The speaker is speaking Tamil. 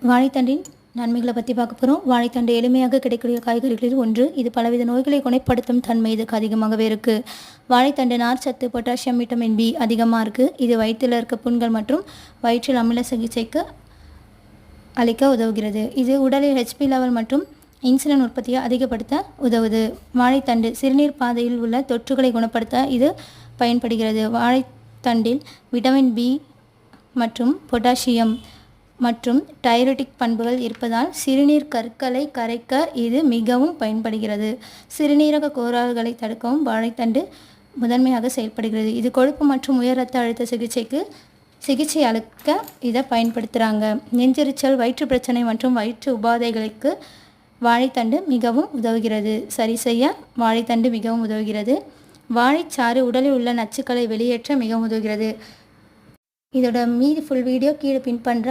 வாழைத்தண்டின் நன்மைகளை பற்றி பார்க்க போகிறோம். வாழைத்தண்டு எளிமையாக கிடைக்கக்கூடிய காய்கறிகளில் ஒன்று. இது பலவித நோய்களை குணப்படுத்தும் தன்மை இதுக்கு அதிகமாகவே இருக்குது. வாழைத்தண்டு நார்ச்சத்து, பொட்டாசியம், விட்டமின் பி அதிகமாக இருக்குது. இது வயிற்றில் இருக்க புண்கள் மற்றும் வயிற்றில் அமில சிகிச்சைக்கு அளிக்க உதவுகிறது. இது உடலில் ஹெச்பி லெவல் மற்றும் இன்சுலின் பொருட்படுத்தியை அதிகப்படுத்த உதவுது. வாழைத்தண்டு சிறுநீர் பாதையில் உள்ள தொற்றுகளை குணப்படுத்த இது பயன்படுகிறது. வாழைத்தண்டில் விட்டமின் பி மற்றும் பொட்டாசியம் மற்றும் டையூரெட்டிக் பண்புகள் இருப்பதால் சிறுநீர் கற்களை கரைக்க இது மிகவும் பயன்படுகிறது. சிறுநீரக கோளாறுகளை தடுக்கவும் வாழைத்தண்டு முதன்மையாக செயல்படுகிறது. இது கொழுப்பு மற்றும் உயர் இரத்த அழுத்த சிகிச்சை அளிக்க இதை பயன்படுத்துகிறாங்க. நெஞ்செரிச்சல், வயிற்று பிரச்சனை மற்றும் வயிற்று உபாதைகளுக்கு வாழைத்தண்டு மிகவும் உதவுகிறது. சரி செய்ய வாழைத்தண்டு மிகவும் உதவுகிறது. வாழைச்சாறு உடலில் உள்ள நச்சுக்களை வெளியேற்ற மிகவும் உதவுகிறது. இதோட மீதி ஃபுல் வீடியோ கீழே பின் பண்ணுறேன்.